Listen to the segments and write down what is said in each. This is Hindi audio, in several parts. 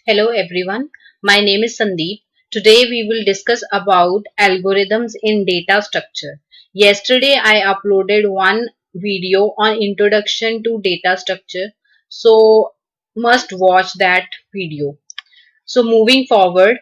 Hello everyone, my name is Sandeep. Today we will discuss about algorithms in data structure. Yesterday I uploaded one video on introduction to data structure, so must watch that video. So moving forward,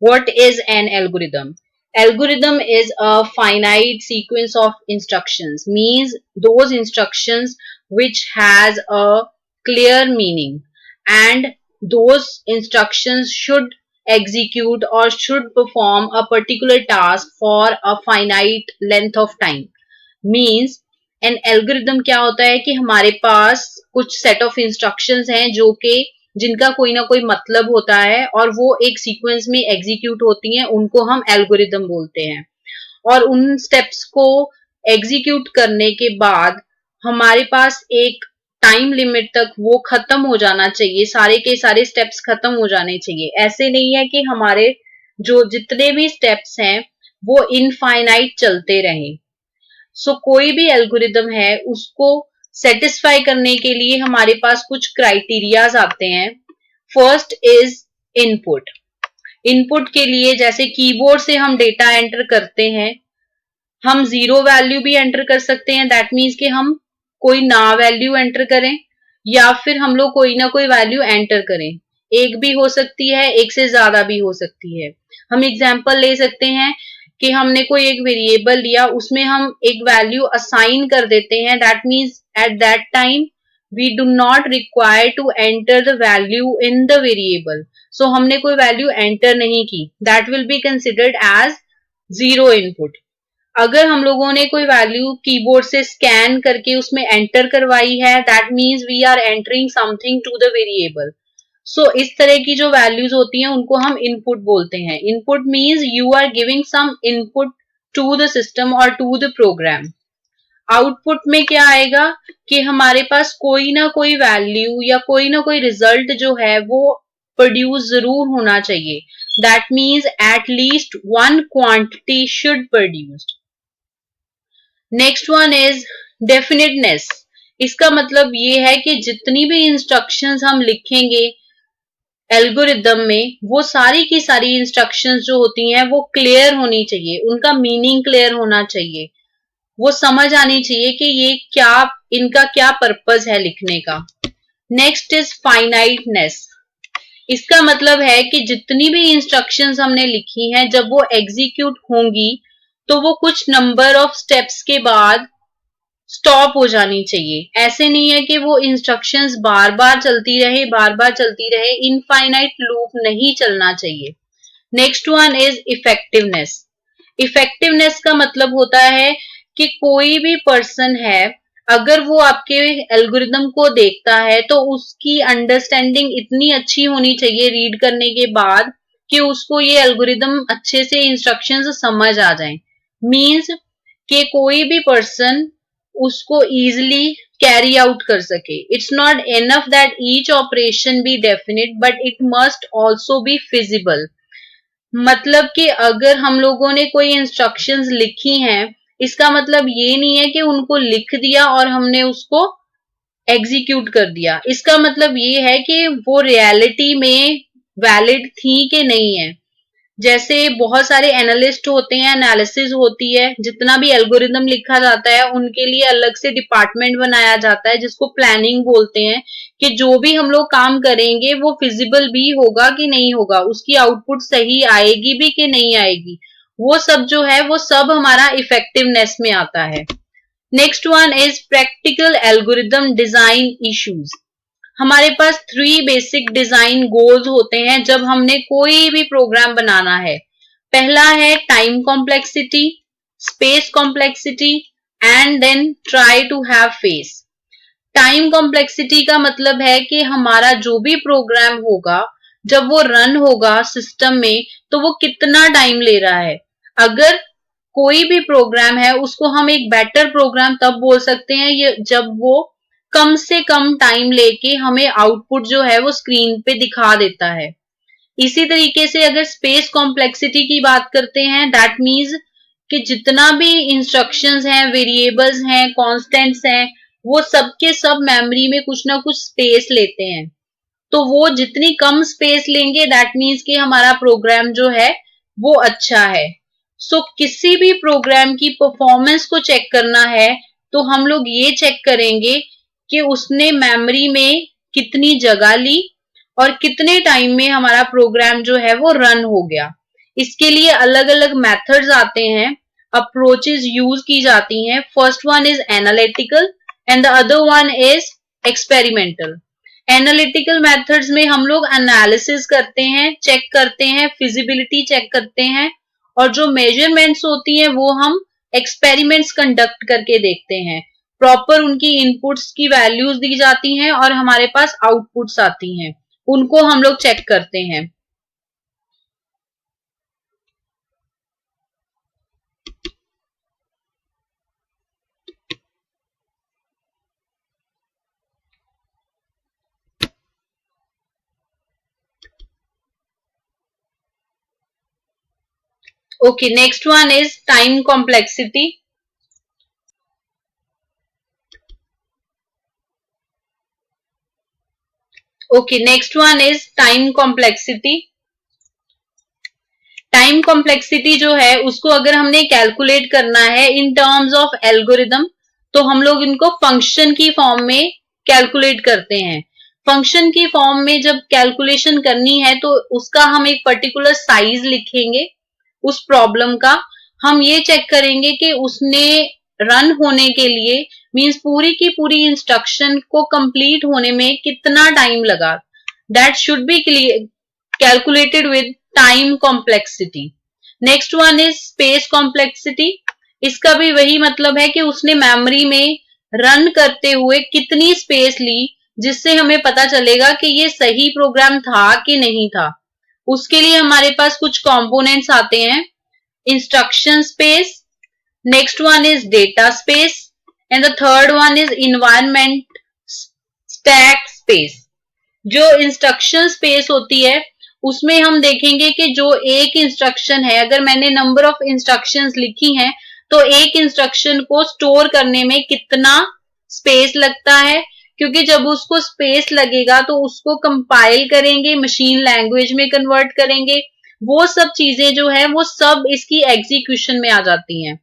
what is an algorithm? Algorithm is a finite sequence of instructions, means those instructions which has a clear meaning, and those instructions should execute or should perform a particular task for a finite length of time. Means N algorithm क्या होता है कि हमारे पास कुछ सेट ऑफ इंस्ट्रक्शंस हैं जो कि जिनका कोई ना कोई मतलब होता है और वो एक सीक्वेंस में एग्जीक्यूट होती हैं, उनको हम एल्गोरिदम बोलते हैं। और उन स्टेप्स को एग्जीक्यूट करने के बाद हमारे पास एक टाइम लिमिट तक वो खत्म हो जाना चाहिए, सारे के सारे स्टेप्स खत्म हो जाने चाहिए। ऐसे नहीं है कि हमारे जो जितने भी स्टेप्स हैं वो इनफाइनाइट चलते रहें। सो कोई भी एल्गोरिदम है उसको सेटिस्फाई करने के लिए हमारे पास कुछ क्राइटेरियाज आते हैं। First is input. इनपुट के लिए जैसे कीबोर्ड से हम डेटा एंटर करते हैं, हम जीरो वैल्यू भी एंटर कर सकते हैं, दैट मीन्स कि हम कोई ना वैल्यू एंटर करें या फिर हम लोग कोई ना कोई वैल्यू एंटर करें। एक भी हो सकती है, एक से ज्यादा भी हो सकती है। हम एग्जाम्पल ले सकते हैं कि हमने कोई एक वेरिएबल लिया, उसमें हम एक वैल्यू असाइन कर देते हैं, that means at that time we do not require to enter the value in the variable. So हमने कोई वैल्यू एंटर नहीं की, that will be considered as zero input. अगर हम लोगों ने कोई वैल्यू कीबोर्ड से स्कैन करके उसमें एंटर करवाई है, that means we are entering something to the variable. So इस तरह की जो वैल्यूज होती हैं उनको हम इनपुट बोलते हैं। Input means you are giving some input to the system और टू द प्रोग्राम। आउटपुट में क्या आएगा कि हमारे पास कोई ना कोई वैल्यू या कोई ना कोई रिजल्ट जो है वो प्रोड्यूस जरूर होना चाहिए, that means at least one quantity should produced. Next one is definiteness. इसका मतलब ये है कि जितनी भी इंस्ट्रक्शंस हम लिखेंगे एल्गोरिदम में, वो सारी की सारी इंस्ट्रक्शंस जो होती हैं वो क्लियर होनी चाहिए, उनका मीनिंग क्लियर होना चाहिए, वो समझ आनी चाहिए कि ये क्या, इनका क्या पर्पस है लिखने का। Next is finiteness. इसका मतलब है कि जितनी भी इंस्ट्रक्शंस हमने लिखी हैं जब वो एग्जीक्यूट होंगी तो वो कुछ नंबर ऑफ स्टेप्स के बाद स्टॉप हो जानी चाहिए। ऐसे नहीं है कि वो इंस्ट्रक्शंस बार बार चलती रहे, बार बार चलती रहे, इनफाइनाइट लूप नहीं चलना चाहिए। Next one is effectiveness. Effectiveness का मतलब होता है कि कोई भी पर्सन है, अगर वो आपके एल्गोरिदम को देखता है तो उसकी अंडरस्टैंडिंग इतनी अच्छी होनी चाहिए रीड करने के बाद कि उसको ये एल्गोरिदम अच्छे से इंस्ट्रक्शंस समझ आ जाएं। मींस कि कोई भी पर्सन उसको इजिली कैरी आउट कर सके। It's not enough that each operation B definite but it must also be feasible. मतलब कि अगर हम लोगों ने कोई इंस्ट्रक्शंस लिखी हैं, इसका मतलब ये नहीं है कि उनको लिख दिया और हमने उसको एग्जीक्यूट कर दिया। इसका मतलब ये है कि वो रियलिटी में वैलिड थी कि नहीं है। जैसे बहुत सारे एनालिस्ट होते हैं, एनालिसिस होती है, जितना भी एल्गोरिदम लिखा जाता है उनके लिए अलग से डिपार्टमेंट बनाया जाता है जिसको प्लानिंग बोलते हैं, कि जो भी हम लोग काम करेंगे वो फिजिबल भी होगा कि नहीं होगा, उसकी आउटपुट सही आएगी भी कि नहीं आएगी। वो सब जो है वो सब हमारा इफेक्टिवनेस में आता है। Next one is practical algorithm design issues. हमारे पास 3 बेसिक डिजाइन गोल्स होते हैं जब हमने कोई भी प्रोग्राम बनाना है। पहला है time complexity, space complexity and then try to have face. Time complexity का मतलब है कि हमारा जो भी प्रोग्राम होगा जब वो रन होगा सिस्टम में तो वो कितना टाइम ले रहा है। अगर कोई भी प्रोग्राम है उसको हम एक बेटर प्रोग्राम तब बोल सकते हैं ये जब वो कम से कम टाइम लेके हमें आउटपुट जो है वो स्क्रीन पे दिखा देता है। इसी तरीके से अगर स्पेस कॉम्प्लेक्सिटी की बात करते हैं, दैट मीन्स कि जितना भी इंस्ट्रक्शंस हैं, वेरिएबल्स हैं, कांस्टेंट्स हैं, वो सब के सब मेमोरी में कुछ ना कुछ स्पेस लेते हैं। तो वो जितनी कम स्पेस लेंगे दैट मीन्स कि हमारा प्रोग्राम जो है वो अच्छा है। सो किसी भी प्रोग्राम की परफॉर्मेंस को चेक करना है तो हम लोग ये चेक करेंगे कि उसने मेमोरी में कितनी जगह ली और कितने टाइम में हमारा प्रोग्राम जो है वो रन हो गया। इसके लिए अलग अलग मेथड्स आते हैं, अप्रोचेस यूज की जाती हैं। First one is analytical and the other one is experimental. Analytical methods में हम लोग एनालिसिस करते हैं, चेक करते हैं, फिजिबिलिटी चेक करते हैं, और जो मेजरमेंट्स होती हैं वो हम एक्सपेरिमेंट्स कंडक्ट करके देखते हैं। प्रॉपर उनकी इनपुट्स की वैल्यूज दी जाती हैं और हमारे पास आउटपुट्स आती हैं, उनको हम लोग चेक करते हैं। Okay, next one is time complexity. Okay, next one is time complexity. Time complexity जो है उसको अगर हमने कैलकुलेट करना है इन टर्म्स ऑफ एल्गोरिदम तो हम लोग इनको फंक्शन की फॉर्म में कैलकुलेट करते हैं। फंक्शन की फॉर्म में जब कैलकुलेशन करनी है तो उसका हम एक पर्टिकुलर साइज लिखेंगे उस प्रॉब्लम का। हम ये चेक करेंगे कि उसने रन होने के लिए मींस पूरी की पूरी इंस्ट्रक्शन को कंप्लीट होने में कितना टाइम लगा। That should be calculated with time complexity. Next one is space complexity. इसका भी वही मतलब है कि उसने मेमोरी में रन करते हुए कितनी स्पेस ली जिससे हमें पता चलेगा कि ये सही प्रोग्राम था कि नहीं था। उसके लिए हमारे पास कुछ कंपोनेंट्स आते हैं, instruction space, next one is data space and the third one is environment stack space. जो इंस्ट्रक्शन स्पेस होती है उसमें हम देखेंगे कि जो एक इंस्ट्रक्शन है, अगर मैंने नंबर ऑफ इंस्ट्रक्शंस लिखी हैं तो एक इंस्ट्रक्शन को स्टोर करने में कितना स्पेस लगता है, क्योंकि जब उसको स्पेस लगेगा तो उसको कंपाइल करेंगे, मशीन लैंग्वेज में कन्वर्ट करेंगे, वो सब चीजें जो है वो सब इसकी एग्जीक्यूशन में आ जाती हैं।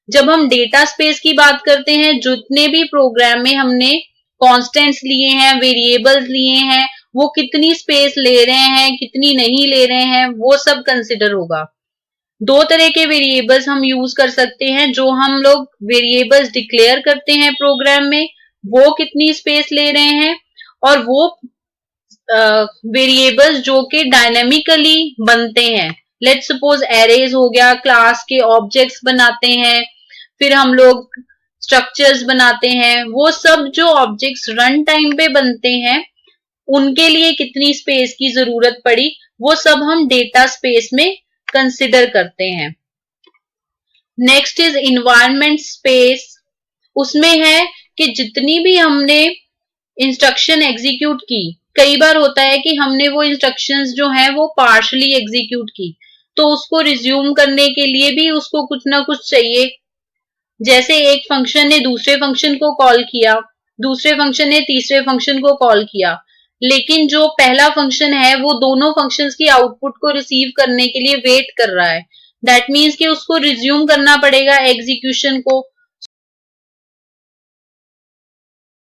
जब हम डेटा स्पेस की बात करते हैं, जितने भी प्रोग्राम में हमने कॉन्स्टेंट्स लिए हैं, वेरिएबल्स लिए हैं, वो कितनी स्पेस ले रहे हैं, कितनी नहीं ले रहे हैं, वो सब कंसिडर होगा। दो तरह के वेरिएबल्स हम यूज कर सकते हैं। जो हम लोग वेरिएबल्स डिक्लेयर करते हैं प्रोग्राम में, वो कितनी स्पेस ले रहे हैं, और वो वेरिएबल्स जो कि डायनेमिकली बनते हैं। लेट्स सपोज एरेज हो गया, क्लास के ऑब्जेक्ट्स बनाते हैं, फिर हम लोग स्ट्रक्चर्स बनाते हैं, वो सब जो ऑब्जेक्ट्स रन टाइम पे बनते हैं उनके लिए कितनी स्पेस की जरूरत पड़ी, वो सब हम डेटा स्पेस में कंसिडर करते हैं। Next is environment space. उसमें है कि जितनी भी हमने इंस्ट्रक्शन एग्जीक्यूट की, कई बार होता है कि हमने वो इंस्ट्रक्शंस जो हैं वो पार्शली एग्जीक्यूट की, तो उसको रिज्यूम करने के लिए भी उसको कुछ ना कुछ चाहिए। जैसे एक फंक्शन ने दूसरे फंक्शन को कॉल किया, दूसरे फंक्शन ने तीसरे फंक्शन को कॉल किया, लेकिन जो पहला फंक्शन है वो दोनों फंक्शंस की आउटपुट को रिसीव करने के लिए वेट कर रहा है। दैट मीन्स कि उसको रिज्यूम करना पड़ेगा एग्जीक्यूशन को।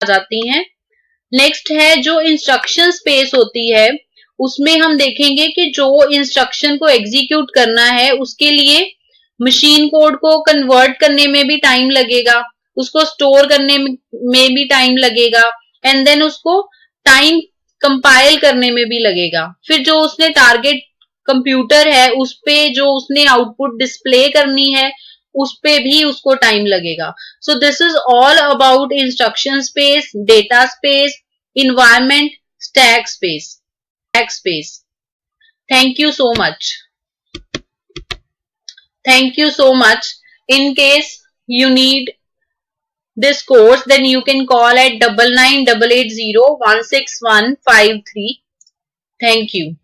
आ जाती हैं। नेक्स्ट है जो इंस्ट्रक्शन स्पेस होती है, उसमें हम देखेंगे कि जो इंस्ट्रक्शन को एग्जीक्यूट करना है उसके लिए मशीन कोड को कन्वर्ट करने में भी टाइम लगेगा, उसको स्टोर करने में भी टाइम लगेगा, एंड देन उसको टाइम कंपाइल करने में भी लगेगा। फिर जो उसने टारगेट कंप्यूटर है उस पे जो उसने आउटपुट डिस्प्ले करनी है उस पे भी उसको टाइम लगेगा। So this is all about instruction space, data space, environment, stack space. Thank you so much. Thank you so much. In case you need this course, then you can call at 9988016153. Thank you.